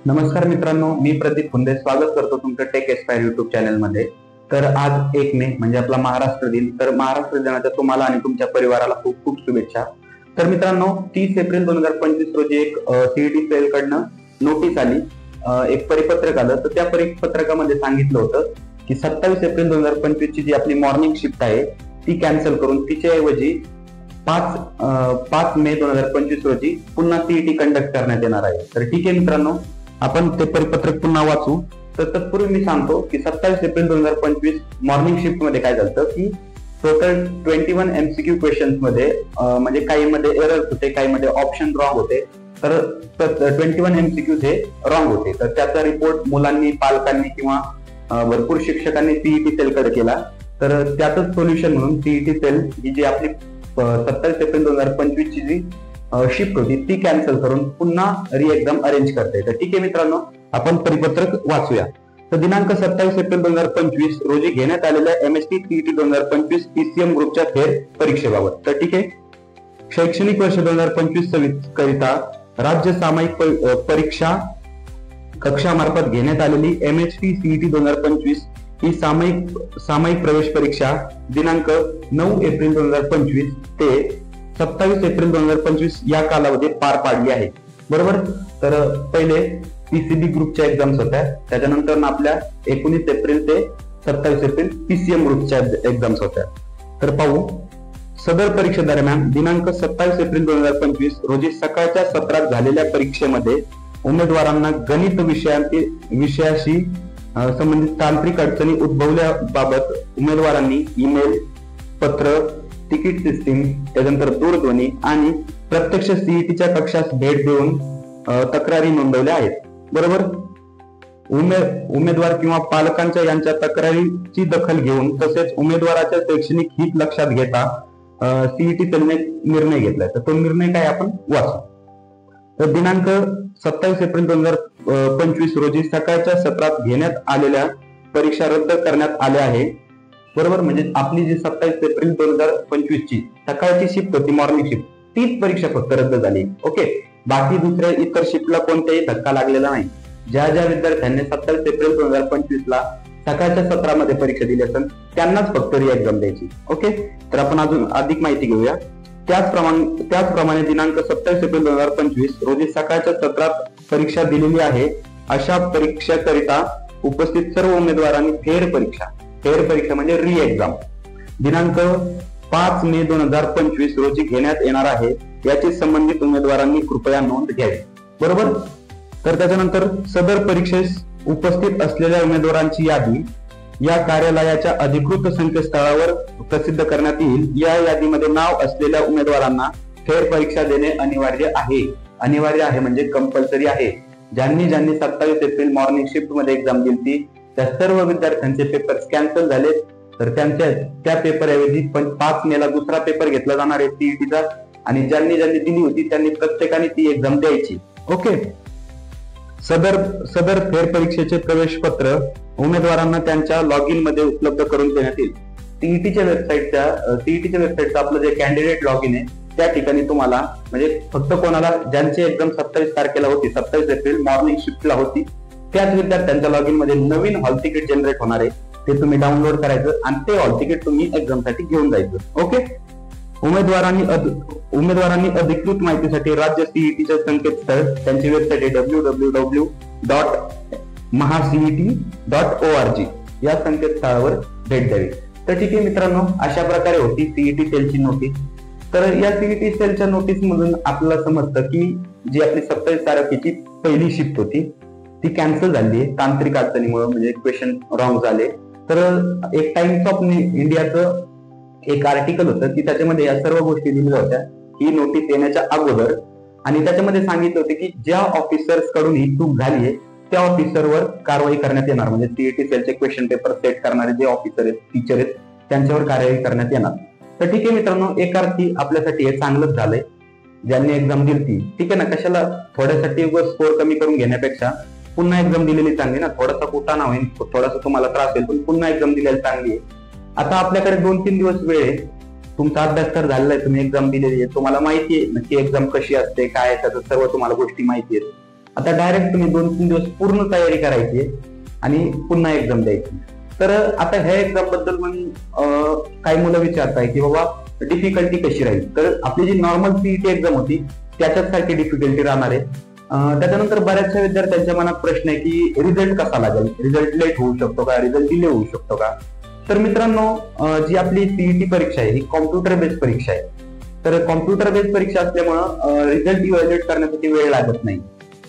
नमस्कार मित्रांनो, मी प्रदीप फुंदे स्वागत करतो तुमचं टेक एस्पायर युट्यूब चॅनल मध्ये। तर आज 1 मे म्हणजे आपला महाराष्ट्र दिन। तर महाराष्ट्र दिनाच्या तुम्हाला आणि तुमच्या परिवाराला खूप खूप शुभेच्छा। तर मित्रांनो, 30 एप्रिल 2025 रोजी एक सीईटी सेल कडनं नोटीस आली, एक परिपत्रक आलं। तर त्या परिपत्रकामध्ये सांगितलं होतं की 27 एप्रिल 2025 ची जी आपली मॉर्निंग शिफ्ट आहे ती कॅन्सल करून तिच्याऐवजी 5 मे 2025 रोजी पुन्हा सीईटी कंडक्ट करण्यात येणार आहे। तर ठीक आहे मित्रांनो, आपण ते परिपत्रक पुन्हा वाचू। तर तत्पूर्वी मी सांगतो की 27 एप्रिल 2025 मॉर्निंग शिफ्ट मध्ये काय झालं की टोटल 21 MCQ क्वेश्चन्स मध्ये म्हणजे काही मध्ये एरर्स होते, काही मध्ये ऑप्शन रॉंग होते। तर 21 MCQ हे रॉंग होते। तर त्याचा रिपोर्ट मुलांनी, पालकांनी किंवा भरपूर शिक्षकांनी सीईटी सेल कडे केला। तर त्यातच सोल्युशन म्हणून सीईटी सेल ही जी आपली 27 एप्रिल 2025 ची जी शिफ्ट होती ती कॅन्सल करून पुन्हा री एक्झाम अरेंज करते। तर ठीक आहे मित्रांनो, आपण परिपत्रक वाचूया। तर दिनांक 27 एप्रिल 2025 रोजी घेण्यात आलेल्या MST सीईटी 2025 PCM ग्रुपच्या फेर परीक्षेबाबत। तर ठीक आहे, शैक्षणिक वर्ष 2025-26 करिता राज्य सामायिक परीक्षा कक्षामार्फत घेण्यात आलेली MHT सीईटी 2025 ही सामायिक प्रवेश परीक्षा दिनांक 9 एप्रिल 2025 ते 27 एप्रिल 2025 या कालावधीत पार पाडली आहे, बरोबर। तर पहिले PCB ग्रुपच्या एक्झाम्स होत्या, त्याच्यानंतर आपल्या 19 एप्रिल ते 27 एप्रिल PCM ग्रुपच्या एक्झाम्स होत्या। तर पाहू, सदर परीक्षेदरम्यान दिनांक 27 एप्रिल 2025 रोजी सकाळच्या सत्रात झालेल्या परीक्षेमध्ये उमेदवारांना गणित विषयाशी संबंधित तांत्रिक अडचणी उद्भवल्याबाबत उमेदवारांनी ईमेल, पत्र, तिकीट सिस्टीम, त्यानंतर दूरध्वनी आणि प्रत्यक्ष सीईटीच्या कक्षास भेट देऊन तक्रारी नोंदवल्या आहेत, बरोबर। उमेदवार किंवा पालकांच्या यांच्या तक्रारीची दखल घेऊन तसेच उमेदवाराच्या शैक्षणिक हित लक्षात घेता सीईटी सेलने निर्णय घेतलाय। तर तो निर्णय काय आपण वाचू। तर दिनांक 27 एप्रिल 2025 रोजी सकाळच्या सत्रात घेण्यात आलेल्या परीक्षा रद्द करण्यात आल्या आहे, बरोबर। म्हणजे आपली जी 27 एप्रिल 2025 ची सकाळची शिफ्ट होती, मॉर्निंग शिफ्ट, तीच परीक्षा फक्त रद्द झाली, ओके। बाकी दुसऱ्या इतर शिफ्टला कोणताही धक्का लागलेला नाही। ज्या ज्या विद्यार्थ्यांनी 27 एप्रिल 2025 ला सकाळच्या सत्रामध्ये परीक्षा दिली असेल त्यांनाच फक्त री एक्झाम द्यायची, ओके। तर आपण अजून अधिक माहिती घेऊया। त्याचप्रमाणे दिनांक 27 एप्रिल 2025 रोजी सकाळच्या सत्रात परीक्षा दिलेली आहे अशा परीक्षेकरिता उपस्थित सर्व उमेदवारांनी फेर परीक्षा म्हणजे री एक्झाम दिनांक 5 मे 2025 रोजी घेण्यात येणार आहे याची संबंधित उमेदवारांनी कृपया नोंद घ्यावी, बरोबर। तर त्याच्यानंतर सदर परीक्षेस उपस्थित असलेल्या उमेदवारांची यादी या कार्यालयाच्या अधिकृत संकेतस्थळावर प्रसिद्ध करण्यात येईल। या यादीमध्ये नाव असलेल्या उमेदवारांना फेर परीक्षा देणे अनिवार्य आहे म्हणजे कंपल्सरी आहे। ज्यांनी 27 एप्रिल मॉर्निंग शिफ्ट मध्ये एक्झाम दिली त्या सर्व विद्यार्थ्यांचे पेपर कॅन्सल झाले। तर त्या पेपर ऐवजी 5 मेला दुसरा पेपर घेतला जाणार आहे सीईटीचा, आणि ज्यांनी दिली होती त्यांनी प्रत्येकाने ती एक्झाम द्यायची, ओके। सदर फेर परीक्षेचे प्रवेश पत्र उमेदवारांना त्यांच्या लॉग इन मध्ये उपलब्ध करून देण्यात येईल। सीईटीच्या वेबसाईटचं आपलं जे कॅन्डिडेट लॉग इन आहे त्या ठिकाणी तुम्हाला म्हणजे फक्त कोणाला ज्यांची एक्झाम 27 तारखेला होती, 27 एप्रिल मॉर्निंग शिफ्टला होती, त्याच विद्यार्थ्यांच्या लॉग इन मध्ये नवीन हॉल तिकीट जनरेट होणार आहे, ते तुम्ही डाउनलोड करायचं आणि ते हॉल तिकीट तुम्ही एक्झाम साठी घेऊन जायचं, ओके। उमेदवारांनी अधिकृत माहितीसाठी राज्य सीईटीचे संकेतस्थळ, त्यांची वेबसाईट आहे www.mahaceet.org या संकेतस्थळावर भेट द्यावी। तर ठीक आहे मित्रांनो, अशा प्रकारे होती सीईटी सेलची नोटीस। तर या सीईटी सेलच्या नोटीस मधून आपल्याला समजतं की जी आपली 27 तारखेची पहिली शिफ्ट होती ती कॅन्सल झाली आहे तांत्रिक अडचणीमुळे, म्हणजे क्वेश्चन रॉंग झाले। तर एक टाइम्स ऑफ इंडियाचं एक आर्टिकल होतं की त्याच्यामध्ये या सर्व गोष्टी दिल्या होत्या ही नोटीस येण्याच्या अगोदर, आणि त्याच्यामध्ये सांगितलं होते की ज्या ऑफिसर्स कडून ही चूक झाली आहे त्या ऑफिसरवर कारवाई करण्यात येणार, म्हणजे सीईटी सेलचे क्वेश्चन पेपर सेट करणारे जे ऑफिसर आहेत, टीचर आहेत, त्यांच्यावर कारवाई करण्यात येणार। तर ठीक आहे मित्रांनो, एक अर्थी आपल्यासाठी हे चांगलंच झालंय ज्यांनी एक्झाम दिली, ठीक आहे ना। कशाला थोड्यासाठी स्कोर कमी करून घेण्यापेक्षा पुन्हा एक्झाम दिलेली चांगली ना, थोडासा कुटाणा होईल, थोडासा तुम्हाला त्रास होईल, पण पुन्हा एक्झाम दिलेली चांगली आहे। आता आपल्याकडे 2-3 दिवस वेळ आहे, तुमचा अभ्यास तर झालेला आहे, तुम्ही एक्झाम दिलेली आहे, तुम्हाला माहिती आहे नक्की एक्झाम कशी असते, काय आहे, त्याचं सर्व तुम्हाला गोष्टी माहिती आहेत। आता डायरेक्ट तुम्ही 2-3 दिवस पूर्ण तयारी करायची आणि पुन्हा एक्झाम द्यायची. तर आता ह्या एक्झाम बद्दल काही मुलं विचारताय की बाबा डिफिकल्टी कशी राहील. तर आपली जी नॉर्मल सीईटी एक्झाम होती त्याच्याच सारखी डिफिकल्टी राहणार आहे. त्याच्यानंतर बऱ्याचशा विद्यार्थ्यांच्या मनात प्रश्न आहे की रिझल्ट कसा लागेल, रिझल्ट लेट होऊ शकतो का, रिझल्ट डिले होऊ शकतो का. तर मित्रांनो, जी आपली सीईटी परीक्षा आहे ही कॉम्प्युटर बेस्ड परीक्षा आहे. तर कॉम्प्युटर बेस्ड परीक्षा असल्यामुळं रिझल्ट इव्हॅल्युएट करण्यासाठी वेळ लागत नाही.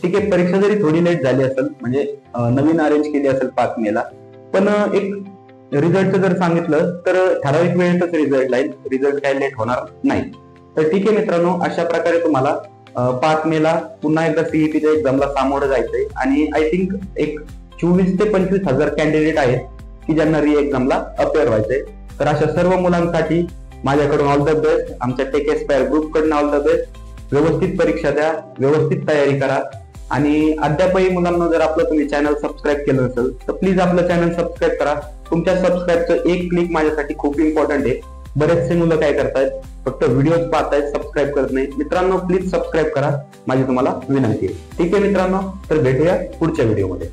ठीक आहे, परीक्षा जरी थोडी लेट झाली असेल, म्हणजे नवीन अरेंज केली असेल 5 मेला, पण एक रिझल्टचं जर सांगितलं तर ठराविक वेळेतच रिझल्ट लागेल, रिझल्ट काही लेट होणार नाही. तर ठीक आहे मित्रांनो, अशा प्रकारे तुम्हाला 5 मेला पुन्हा एकदा सीईटीच्या एक्झामला सामोरं जायचंय आणि आय थिंक एक 24 ते 25 हजार कॅन्डिडेट आहेत की ज्यांना री एक्झामला अपेअर व्हायचंय. तर अशा सर्व मुलांसाठी माझ्याकडून ऑल द बेस्ट, आमच्या टेक एस्पायर ग्रुप कडून ऑल द बेस्ट. व्यवस्थित परीक्षा द्या, व्यवस्थित तयारी करा आणि अद्यापही मुलांना जर आपलं तुम्ही चॅनल सबस्क्राईब केलं नसेल तर प्लीज आपलं चॅनल सबस्क्राईब करा. तुमच्या सबस्क्राईबचं एक क्लिक माझ्यासाठी खूप इम्पॉर्टंट आहे. बरेचसे मुलं काय करतायत, फक्त व्हिडिओज पाहतायत, सबस्क्राईब करत नाही. मित्रांनो, प्लीज सबस्क्राईब करा, माझी तुम्हाला विनंती आहे. ठीक आहे मित्रांनो, तर भेटूया पुढच्या व्हिडिओमध्ये.